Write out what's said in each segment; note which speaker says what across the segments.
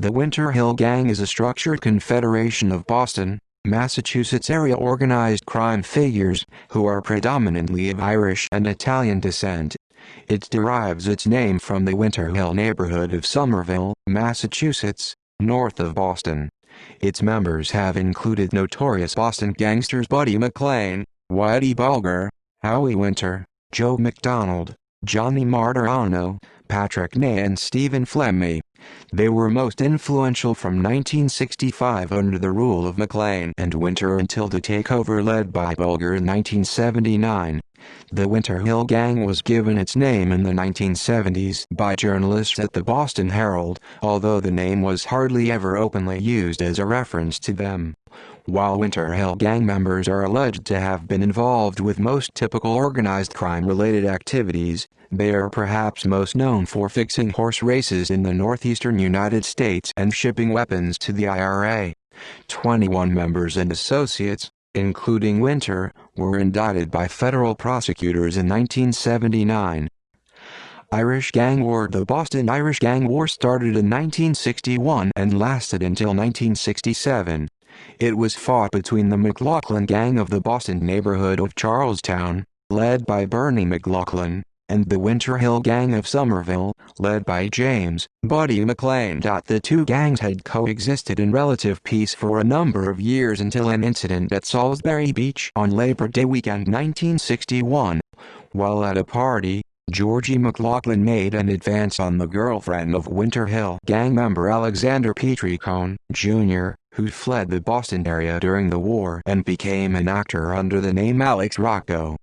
Speaker 1: The Winter Hill Gang is a structured confederation of Boston, Massachusetts area organized crime figures, who are predominantly of Irish and Italian descent. It derives its name from the Winter Hill neighborhood of Somerville, Massachusetts, north of Boston. Its members have included notorious Boston gangsters Buddy McLean, Whitey Bulger, Howie Winter, Joe McDonald, Johnny Martirano, Patrick Ney and Stephen Flemmi. They were most influential from 1965 under the rule of McLean and Winter until the takeover led by Bulger in 1979. The Winter Hill Gang was given its name in the 1970s by journalists at the Boston Herald, although the name was hardly ever openly used as a reference to them. While Winter Hill Gang members are alleged to have been involved with most typical organized crime-related activities, they are perhaps most known for fixing horse races in the northeastern United States and shipping weapons to the IRA. 21 members and associates, including Winter, were indicted by federal prosecutors in 1979. Irish Gang War. The Boston Irish Gang War started in 1961 and lasted until 1967. It was fought between the McLaughlin Gang of the Boston neighborhood of Charlestown, led by Bernie McLaughlin, and the Winter Hill Gang of Somerville, led by James Buddy McLean. The two gangs had coexisted in relative peace for a number of years until an incident at Salisbury Beach on Labor Day weekend 1961. While at a party, Georgie McLaughlin made an advance on the girlfriend of Winter Hill Gang member Alexander Petricone, Jr., who fled the Boston area during the war and became an actor under the name Alex Rocco.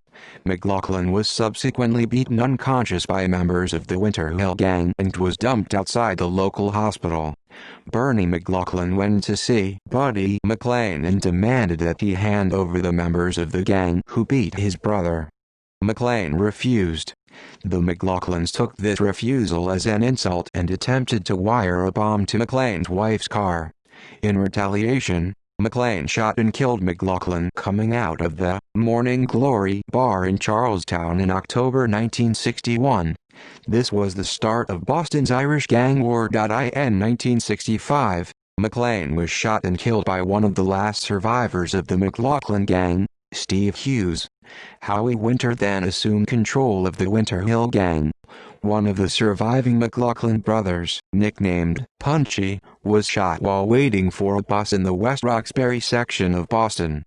Speaker 1: McLaughlin was subsequently beaten unconscious by members of the Winter Hill Gang and was dumped outside the local hospital. Bernie McLaughlin went to see Buddy McLean and demanded that he hand over the members of the gang who beat his brother. McLean refused. The McLaughlins took this refusal as an insult and attempted to wire a bomb to McLean's wife's car. In retaliation, McLean shot and killed McLaughlin coming out of the Morning Glory bar in Charlestown in October 1961. This was the start of Boston's Irish Gang War. In 1965, McLean was shot and killed by one of the last survivors of the McLaughlin Gang, Steve Hughes. Howie Winter then assumed control of the Winter Hill Gang. One of the surviving McLaughlin brothers, nicknamed Punchy, was shot while waiting for a bus in the West Roxbury section of Boston.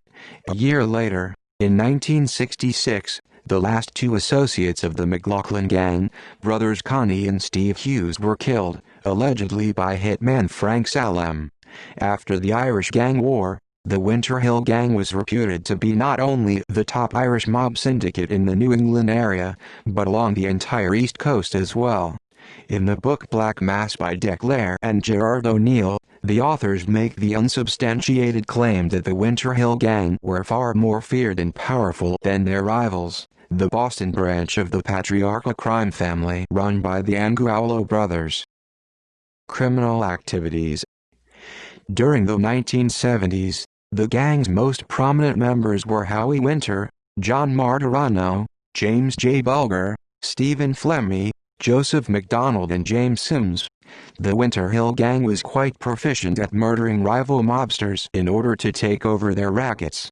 Speaker 1: A year later, in 1966, the last two associates of the McLaughlin Gang, brothers Connie and Steve Hughes, were killed, allegedly by hitman Frank Salem. After the Irish Gang War, the Winter Hill Gang was reputed to be not only the top Irish mob syndicate in the New England area, but along the entire East Coast as well. In the book Black Mass by Dick Lair and Gerard O'Neill, the authors make the unsubstantiated claim that the Winter Hill Gang were far more feared and powerful than their rivals, the Boston branch of the patriarchal crime family run by the Angulo brothers. Criminal activities. During the 1970s, the gang's most prominent members were Howie Winter, John Martirano, James J. Bulger, Stephen Flemmi, Joseph McDonald and James Sims. The Winter Hill Gang was quite proficient at murdering rival mobsters in order to take over their rackets.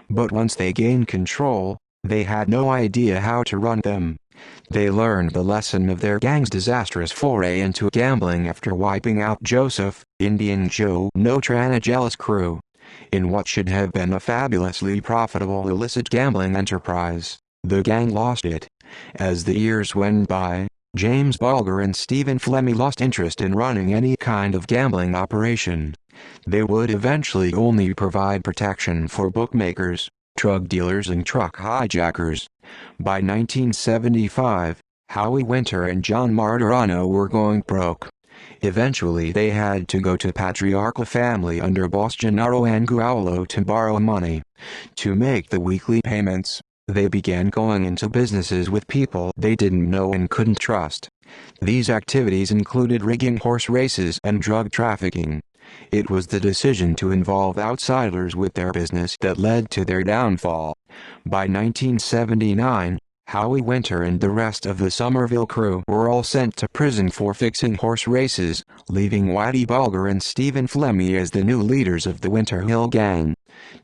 Speaker 1: But once they gained control, they had no idea how to run them. They learned the lesson of their gang's disastrous foray into gambling after wiping out Joseph, Indian Joe Notranagella's crew, in what should have been a fabulously profitable illicit gambling enterprise. The gang lost it. As the years went by, James Bulger and Stephen Flemmi lost interest in running any kind of gambling operation. They would eventually only provide protection for bookmakers, drug dealers and truck hijackers. By 1975, Howie Winter and John Martirano were going broke. Eventually they had to go to patriarchal family under boss Gennaro Angulo to borrow money. To make the weekly payments, they began going into businesses with people they didn't know and couldn't trust. These activities included rigging horse races and drug trafficking. It was the decision to involve outsiders with their business that led to their downfall. By 1979, Howie Winter and the rest of the Somerville crew were all sent to prison for fixing horse races, leaving Whitey Bulger and Stephen Flemmi as the new leaders of the Winter Hill Gang.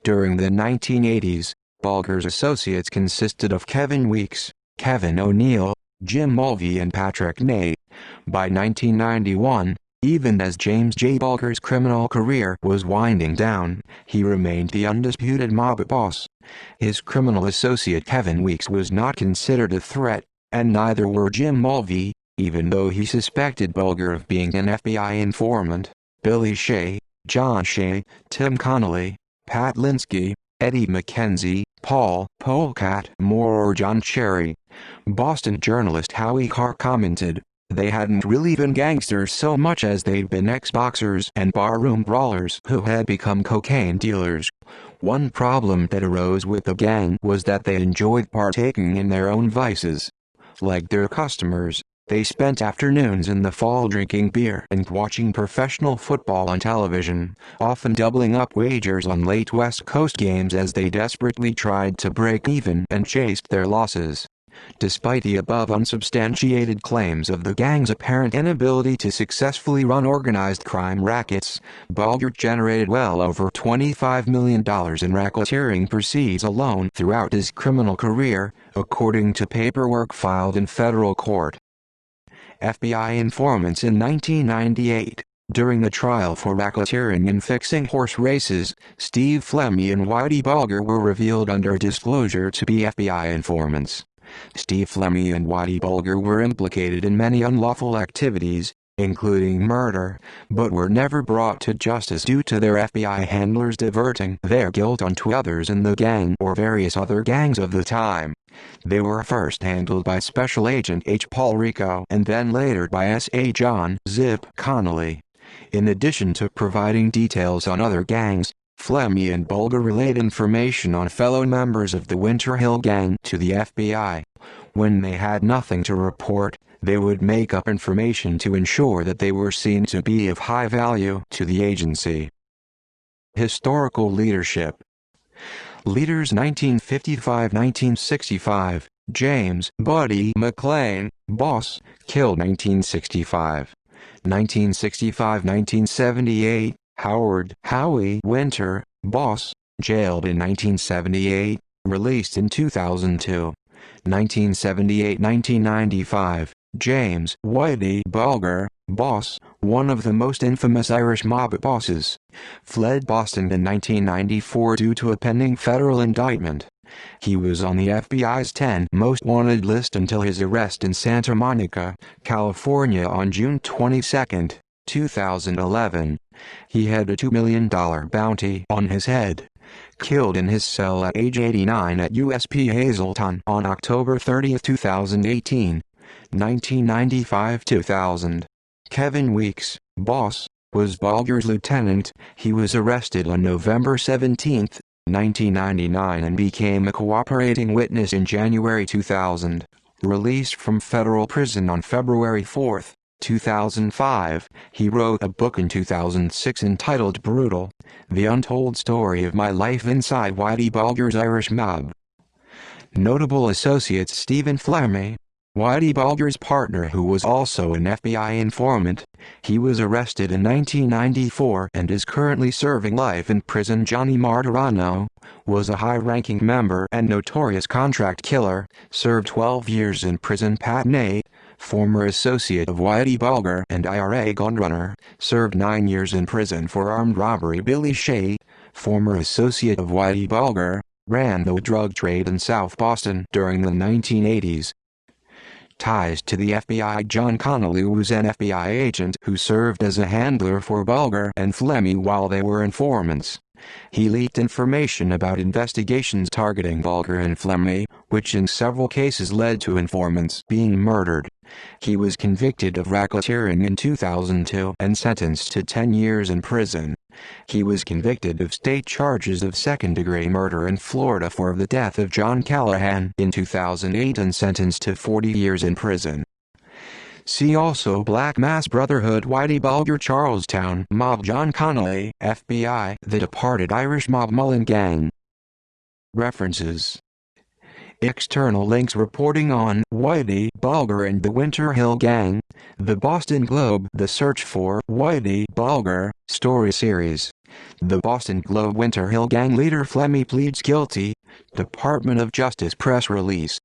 Speaker 1: During the 1980s, Bulger's associates consisted of Kevin Weeks, Kevin O'Neill, Jim Mulvey and Patrick Nate. By 1991, even as James J. Bulger's criminal career was winding down, he remained the undisputed mob boss. His criminal associate Kevin Weeks was not considered a threat, and neither were Jim Mulvey, even though he suspected Bulger of being an FBI informant. Billy Shea, John Shea, Tim Connolly, Pat Linsky, Eddie McKenzie, Paul Polecat Moore or John Cherry. Boston journalist Howie Carr commented, "They hadn't really been gangsters so much as they'd been ex-boxers and barroom brawlers who had become cocaine dealers." One problem that arose with the gang was that they enjoyed partaking in their own vices. Like their customers, they spent afternoons in the fall drinking beer and watching professional football on television, often doubling up wagers on late West Coast games as they desperately tried to break even and chased their losses. Despite the above unsubstantiated claims of the gang's apparent inability to successfully run organized crime rackets, Bulger generated well over $25 million in racketeering proceeds alone throughout his criminal career, according to paperwork filed in federal court. FBI informants in 1998. During the trial for racketeering and fixing horse races, Steve Flemmi and Whitey Bulger were revealed under disclosure to be FBI informants. Steve Flemmi and Whitey Bulger were implicated in many unlawful activities, including murder, but were never brought to justice due to their FBI handlers diverting their guilt onto others in the gang or various other gangs of the time. They were first handled by Special Agent H. Paul Rico and then later by S.A. John Zip Connolly. In addition to providing details on other gangs, Flemmi and Bulger relayed information on fellow members of the Winter Hill Gang to the FBI. When they had nothing to report, they would make up information to ensure that they were seen to be of high value to the agency. Historical leadership. Leaders 1955–1965, James Buddy McLean, boss, killed 1965. 1965–1978, Howard Howie Winter, boss, jailed in 1978, released in 2002. 1978–1995, James Whitey Bulger, boss, one of the most infamous Irish mob bosses, fled Boston in 1994 due to a pending federal indictment. He was on the FBI's 10 most wanted list until his arrest in Santa Monica, California on June 22, 2011. He had a $2 million bounty on his head. Killed in his cell at age 89 at USP Hazleton on October 30, 2018. 1995–2000. Kevin Weeks, boss, was Bulger's lieutenant. He was arrested on November 17, 1999 and became a cooperating witness in January 2000. Released from federal prison on February 4, 2005, he wrote a book in 2006 entitled Brutal: The Untold Story of My Life Inside Whitey Bulger's Irish Mob. Notable associates: Stephen Flemmi, Whitey Bulger's partner who was also an FBI informant. He was arrested in 1994 and is currently serving life in prison. Johnny Martirano was a high-ranking member and notorious contract killer, served 12 years in prison. Pat Nate, former associate of Whitey Bulger and IRA gunrunner, served 9 years in prison for armed robbery. Billy Shea, former associate of Whitey Bulger, ran the drug trade in South Boston during the 1980s. Ties to the FBI: John Connolly was an FBI agent who served as a handler for Bulger and Flemmi while they were informants. He leaked information about investigations targeting Bulger and Flemmi, which in several cases led to informants being murdered. He was convicted of racketeering in 2002 and sentenced to 10 years in prison. He was convicted of state charges of second-degree murder in Florida for the death of John Callahan in 2008 and sentenced to 40 years in prison. See also Black Mass Brotherhood, Whitey Bulger, Charlestown Mob, John Connolly, FBI, The Departed Irish Mob, Mullen Gang. References. External links reporting on Whitey Bulger and the Winter Hill Gang. The Boston Globe. The Search for Whitey Bulger story series. The Boston Globe Winter Hill Gang leader Flemmy pleads guilty. Department of Justice press release.